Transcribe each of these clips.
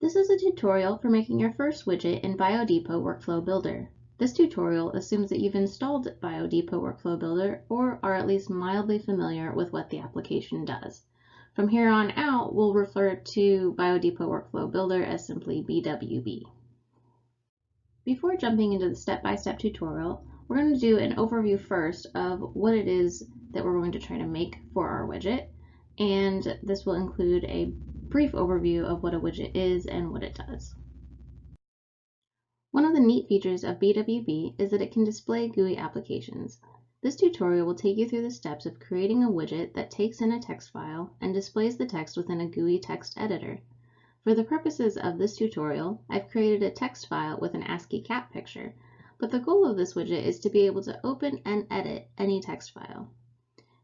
This is a tutorial for making your first widget in Biodepot Workflow Builder. This tutorial assumes that you've installed Biodepot Workflow Builder or are at least mildly familiar with what the application does. From here on out, we'll refer to Biodepot Workflow Builder as simply BWB. Before jumping into the step-by-step tutorial, we're going to do an overview first of what it is that we're going to try to make for our widget, and this will include a brief overview of what a widget is and what it does. One of the neat features of BWB is that it can display GUI applications. This tutorial will take you through the steps of creating a widget that takes in a text file and displays the text within a GUI text editor. For the purposes of this tutorial, I've created a text file with an ASCII cat picture, but the goal of this widget is to be able to open and edit any text file.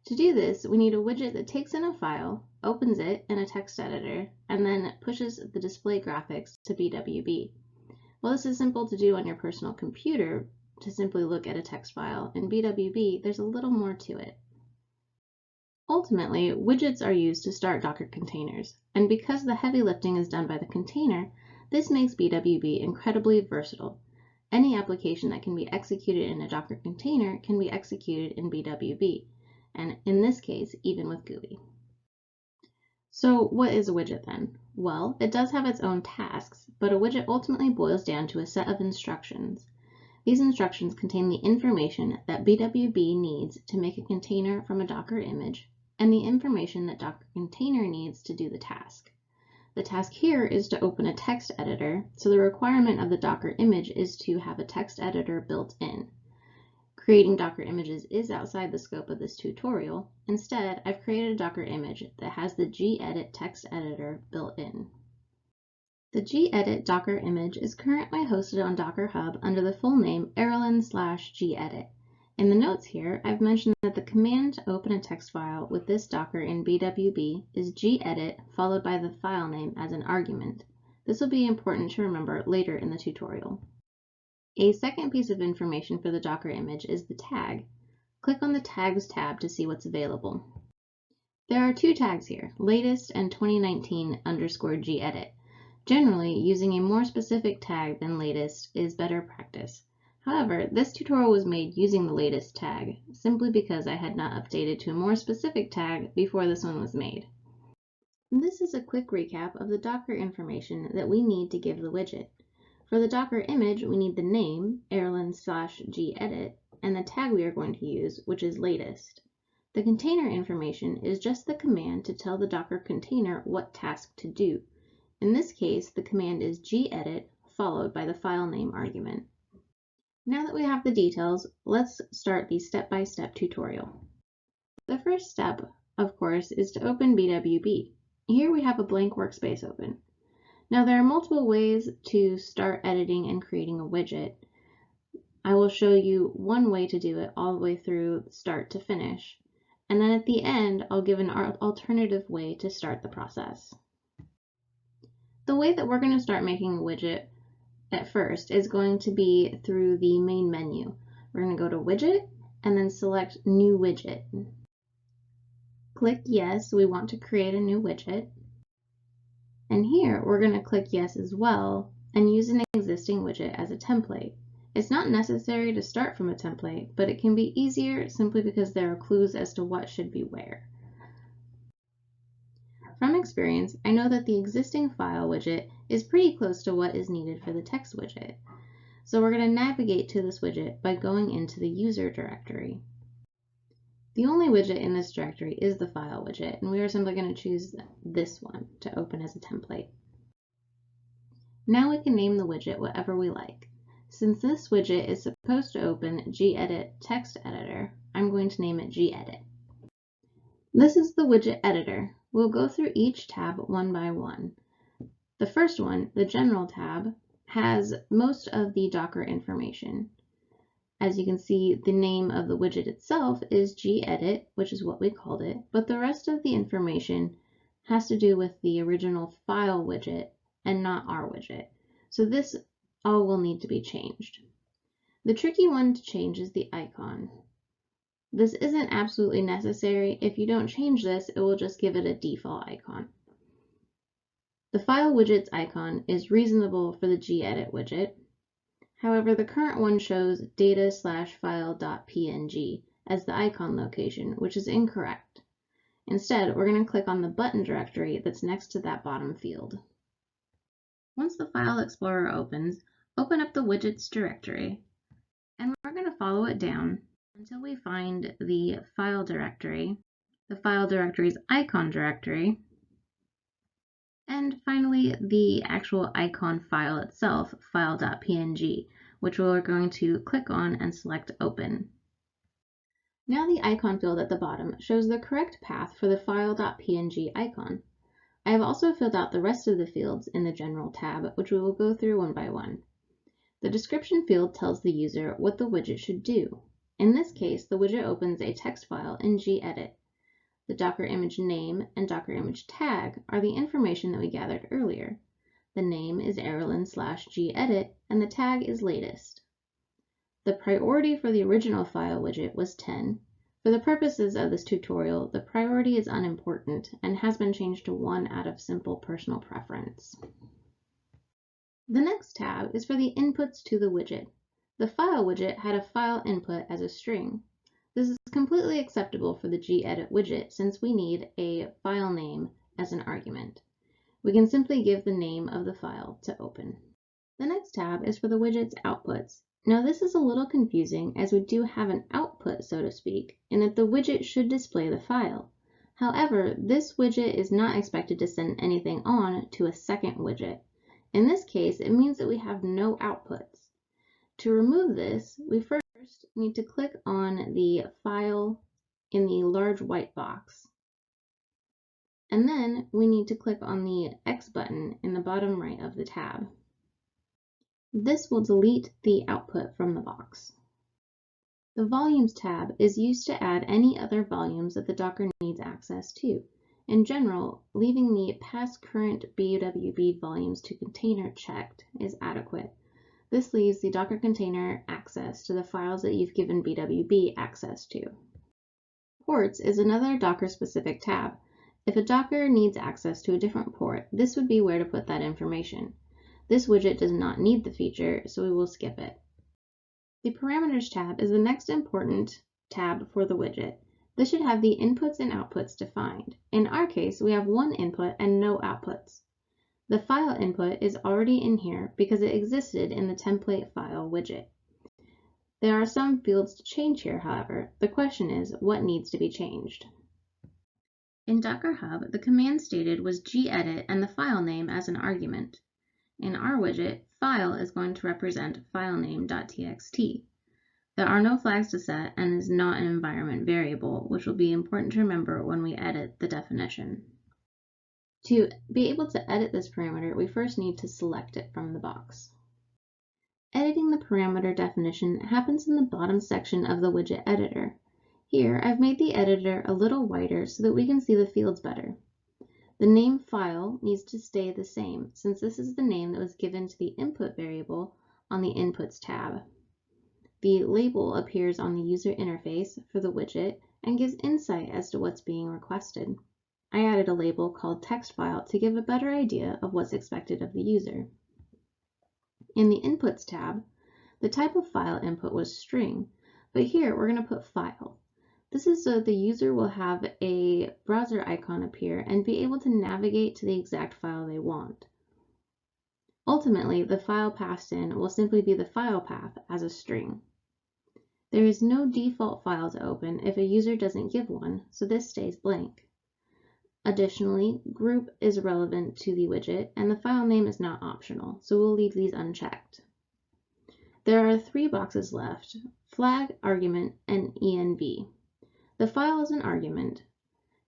To do this, we need a widget that takes in a file, opens it in a text editor, and then pushes the display graphics to BWB. While this is simple to do on your personal computer, to simply look at a text file, in BWB there's a little more to it. Ultimately, widgets are used to start Docker containers, and because the heavy lifting is done by the container, this makes BWB incredibly versatile. Any application that can be executed in a Docker container can be executed in BWB, and in this case, even with GUI. So what is a widget then? Well, it does have its own tasks, but a widget ultimately boils down to a set of instructions. These instructions contain the information that BWB needs to make a container from a Docker image, and the information that Docker container needs to do the task. The task here is to open a text editor, so the requirement of the Docker image is to have a text editor built in. Creating Docker images is outside the scope of this tutorial. Instead, I've created a Docker image that has the gedit text editor built in. The gedit Docker image is currently hosted on Docker Hub under the full name erln/gedit. In the notes here, I've mentioned that the command to open a text file with this Docker in BWB is gedit followed by the file name as an argument. This will be important to remember later in the tutorial. A second piece of information for the Docker image is the tag. Click on the Tags tab to see what's available. There are two tags here, latest and 2019_gedit. Generally, using a more specific tag than latest is better practice. However, this tutorial was made using the latest tag, simply because I had not updated to a more specific tag before this one was made. This is a quick recap of the Docker information that we need to give the widget. For the Docker image, we need the name, erln/gedit, and the tag we are going to use, which is latest. The container information is just the command to tell the Docker container what task to do. In this case, the command is gedit followed by the file name argument. Now that we have the details, let's start the step-by-step tutorial. The first step, of course, is to open BWB. Here we have a blank workspace open. Now there are multiple ways to start editing and creating a widget. I will show you one way to do it all the way through start to finish, and then at the end I'll give an alternative way to start the process. The way that we're going to start making a widget at first is going to be through the main menu. We're going to go to Widget and then select New Widget. Click Yes, we want to create a new widget. And here we're going to click Yes as well and use an existing widget as a template. It's not necessary to start from a template, but it can be easier simply because there are clues as to what should be where. From experience, I know that the existing file widget is pretty close to what is needed for the text widget. So we're going to navigate to this widget by going into the user directory. The only widget in this directory is the file widget, and we are simply going to choose this one to open as a template. Now we can name the widget whatever we like. Since this widget is supposed to open gedit text editor, I'm going to name it gedit. This is the widget editor. We'll go through each tab one by one. The first one, the General tab, has most of the Docker information. As you can see, the name of the widget itself is gedit, which is what we called it, but the rest of the information has to do with the original file widget and not our widget. So this all will need to be changed. The tricky one to change is the icon. This isn't absolutely necessary. If you don't change this, it will just give it a default icon. The file widget's icon is reasonable for the gedit widget. However, the current one shows data/file.png as the icon location, which is incorrect. Instead, we're going to click on the button directory that's next to that bottom field. Once the File Explorer opens, open up the widgets directory, and we're going to follow it down until we find the file directory, the file directory's icon directory, and finally the actual icon file itself, file.png, which we're going to click on and select Open. Now the icon field at the bottom shows the correct path for the file.png icon. I have also filled out the rest of the fields in the General tab, which we will go through one by one. The description field tells the user what the widget should do. In this case, the widget opens a text file in gedit. The Docker image name and Docker image tag are the information that we gathered earlier. The name is Erlen/gedit and the tag is latest. The priority for the original file widget was 10. For the purposes of this tutorial, the priority is unimportant and has been changed to 1 out of simple personal preference. The next tab is for the inputs to the widget. The file widget had a file input as a string. This is completely acceptable for the gedit widget since we need a file name as an argument. We can simply give the name of the file to open. The next tab is for the widget's outputs. Now this is a little confusing as we do have an output, so to speak, in that the widget should display the file. However, this widget is not expected to send anything on to a second widget. In this case, it means that we have no outputs. To remove this, we first need to click on the file in the large white box. And then we need to click on the X button in the bottom right of the tab. This will delete the output from the box. The Volumes tab is used to add any other volumes that the Docker needs access to. In general, leaving the Pass Current BWB Volumes to Container checked is adequate. This leaves the Docker container access to the files that you've given BWB access to. Ports is another Docker-specific tab. If a Docker needs access to a different port, this would be where to put that information. This widget does not need the feature, so we will skip it. The Parameters tab is the next important tab for the widget. This should have the inputs and outputs defined. In our case, we have one input and no outputs. The file input is already in here because it existed in the template file widget. There are some fields to change here, however. The question is, what needs to be changed? In Docker Hub, the command stated was gedit and the file name as an argument. In our widget, file is going to represent filename.txt. There are no flags to set and is not an environment variable, which will be important to remember when we edit the definition. To be able to edit this parameter, we first need to select it from the box. Editing the parameter definition happens in the bottom section of the widget editor. Here, I've made the editor a little wider so that we can see the fields better. The name file needs to stay the same since this is the name that was given to the input variable on the Inputs tab. The label appears on the user interface for the widget and gives insight as to what's being requested. I added a label called text file to give a better idea of what's expected of the user. In the Inputs tab, the type of file input was string, but here we're going to put file. This is so that the user will have a browser icon appear and be able to navigate to the exact file they want. Ultimately, the file passed in will simply be the file path as a string. There is no default file to open if a user doesn't give one, so this stays blank. Additionally, group is relevant to the widget and the file name is not optional, so we'll leave these unchecked. There are 3 boxes left: flag, argument, and env. The file is an argument.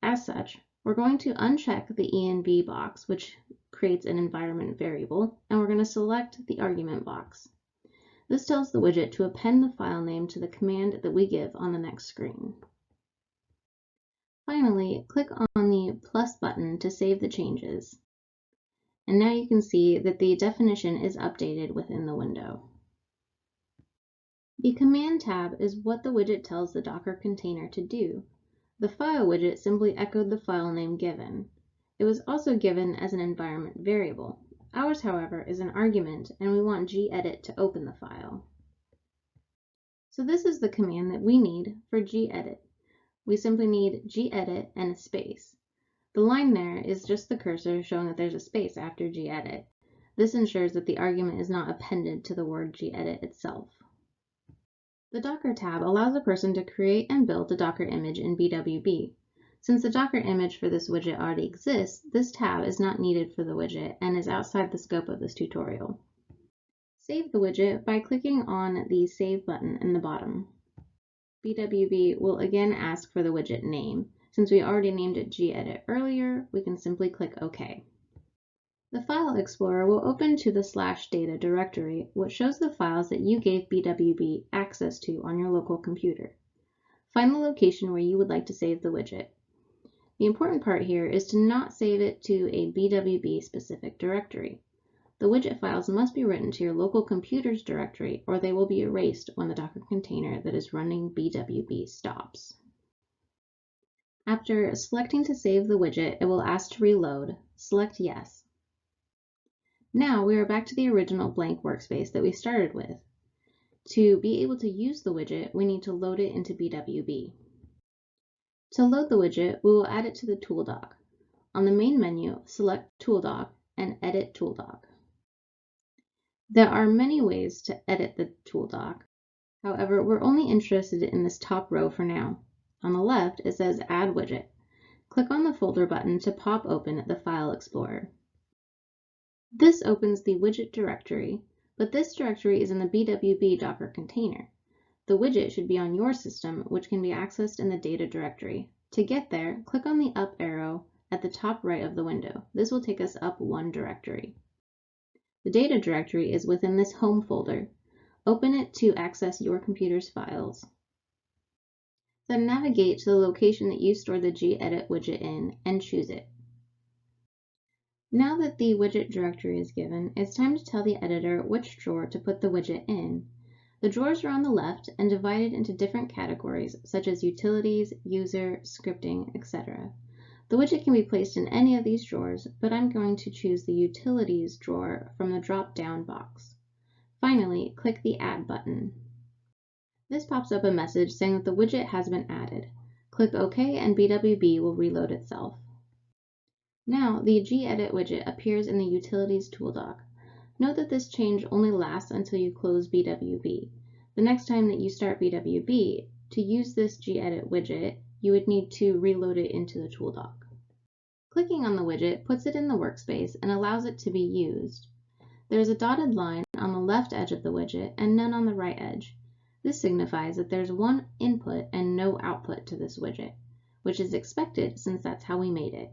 As such, we're going to uncheck the env box, which creates an environment variable, and we're going to select the argument box. This tells the widget to append the file name to the command that we give on the next screen. Finally, click on the plus button to save the changes. And now you can see that the definition is updated within the window. The command tab is what the widget tells the Docker container to do. The file widget simply echoed the file name given. It was also given as an environment variable. Ours, however, is an argument, and we want gedit to open the file. So this is the command that we need for gedit. We simply need gedit and a space. The line there is just the cursor showing that there's a space after gedit. This ensures that the argument is not appended to the word gedit itself. The Docker tab allows a person to create and build a Docker image in BWB. Since the Docker image for this widget already exists, this tab is not needed for the widget and is outside the scope of this tutorial. Save the widget by clicking on the Save button in the bottom. BWB will again ask for the widget name. Since we already named it gedit earlier, we can simply click OK. The File Explorer will open to the /data directory, which shows the files that you gave BWB access to on your local computer. Find the location where you would like to save the widget. The important part here is to not save it to a BWB specific directory. The widget files must be written to your local computer's directory, or they will be erased when the Docker container that is running BWB stops. After selecting to save the widget, it will ask to reload. Select Yes. Now we are back to the original blank workspace that we started with. To be able to use the widget, we need to load it into BWB. To load the widget, we will add it to the tool dock. On the main menu, select Tool Dock and Edit Tool Dock. There are many ways to edit the tool dock. However, we're only interested in this top row for now. On the left, it says Add Widget. Click on the folder button to pop open the File Explorer. This opens the widget directory, but this directory is in the BWB Docker container. The widget should be on your system, which can be accessed in the data directory. To get there, click on the up arrow at the top right of the window. This will take us up one directory. The data directory is within this home folder. Open it to access your computer's files. Then navigate to the location that you store the gedit widget in and choose it. Now that the widget directory is given, it's time to tell the editor which drawer to put the widget in. The drawers are on the left and divided into different categories such as utilities, user, scripting, etc. The widget can be placed in any of these drawers, but I'm going to choose the utilities drawer from the drop-down box. Finally, click the Add button. This pops up a message saying that the widget has been added. Click OK and BWB will reload itself. Now, the gedit widget appears in the Utilities tool dock. Note that this change only lasts until you close BWB. The next time that you start BWB, to use this gedit widget, you would need to reload it into the tool dock. Clicking on the widget puts it in the workspace and allows it to be used. There is a dotted line on the left edge of the widget and none on the right edge. This signifies that there's one input and no output to this widget, which is expected since that's how we made it.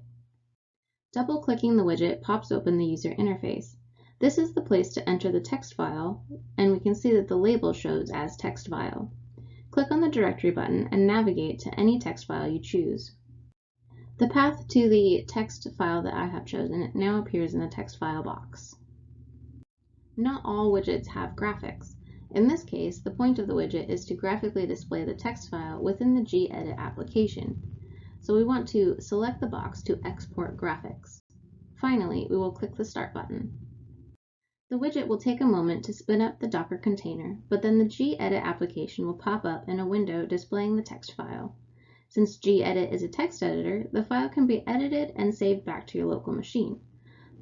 Double-clicking the widget pops open the user interface. This is the place to enter the text file, and we can see that the label shows as text file. Click on the directory button and navigate to any text file you choose. The path to the text file that I have chosen now appears in the text file box. Not all widgets have graphics. In this case, the point of the widget is to graphically display the text file within the gedit application. So we want to select the box to export graphics. Finally, we will click the Start button. The widget will take a moment to spin up the Docker container, but then the gedit application will pop up in a window displaying the text file. Since gedit is a text editor, the file can be edited and saved back to your local machine.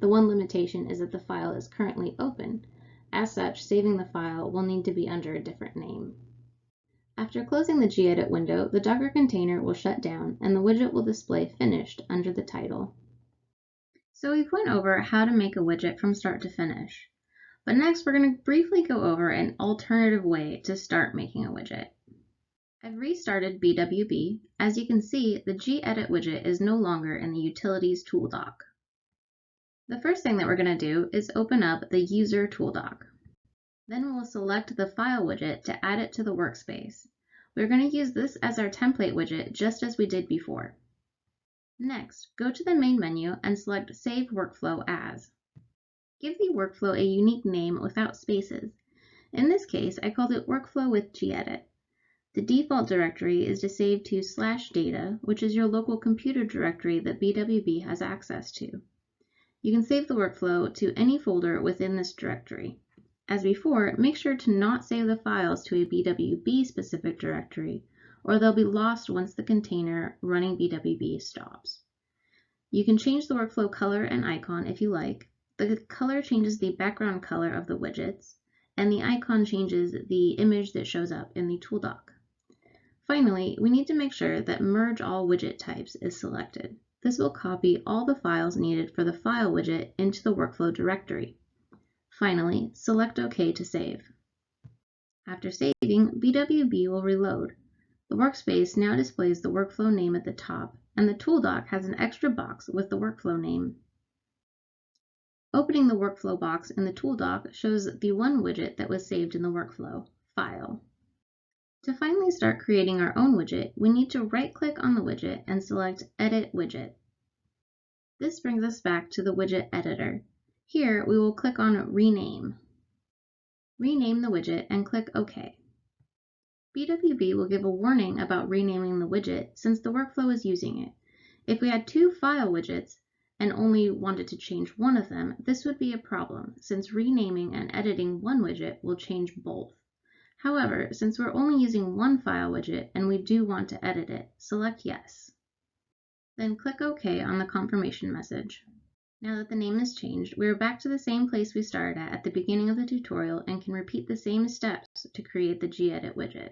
The one limitation is that the file is currently open. As such, saving the file will need to be under a different name. After closing the gedit window, the Docker container will shut down and the widget will display Finished under the title. So we've went over how to make a widget from start to finish. But next we're going to briefly go over an alternative way to start making a widget. I've restarted BWB. As you can see, the gedit widget is no longer in the Utilities tool dock. The first thing that we're going to do is open up the User tool dock. Then we will select the File widget to add it to the workspace. We're going to use this as our template widget just as we did before. Next, go to the main menu and select Save Workflow As. Give the workflow a unique name without spaces. In this case, I called it Workflow with gedit. The default directory is to save to /data, which is your local computer directory that BWB has access to. You can save the workflow to any folder within this directory. As before, make sure to not save the files to a BWB specific directory, or they'll be lost once the container running BWB stops. You can change the workflow color and icon if you like. The color changes the background color of the widgets, and the icon changes the image that shows up in the tool dock. Finally, we need to make sure that Merge All Widget Types is selected. This will copy all the files needed for the file widget into the workflow directory. Finally, select OK to save. After saving, BWB will reload. The workspace now displays the workflow name at the top, and the tool dock has an extra box with the workflow name. Opening the workflow box in the tool dock shows the one widget that was saved in the workflow, File. To finally start creating our own widget, we need to right-click on the widget and select Edit Widget. This brings us back to the widget editor. Here, we will click on Rename. Rename the widget and click OK. BWB will give a warning about renaming the widget since the workflow is using it. If we had two file widgets and only wanted to change one of them, this would be a problem since renaming and editing one widget will change both. However, since we're only using one file widget and we do want to edit it, select Yes. Then click OK on the confirmation message. Now that the name is changed, we are back to the same place we started at the beginning of the tutorial and can repeat the same steps to create the gedit widget.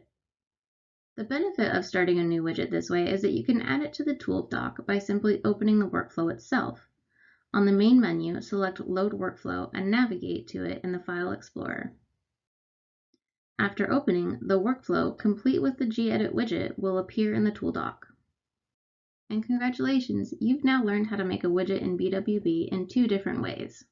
The benefit of starting a new widget this way is that you can add it to the tool dock by simply opening the workflow itself. On the main menu, select Load Workflow and navigate to it in the File Explorer. After opening, the workflow, complete with the gedit widget, will appear in the tool dock. And congratulations, you've now learned how to make a widget in BWB in 2 different ways.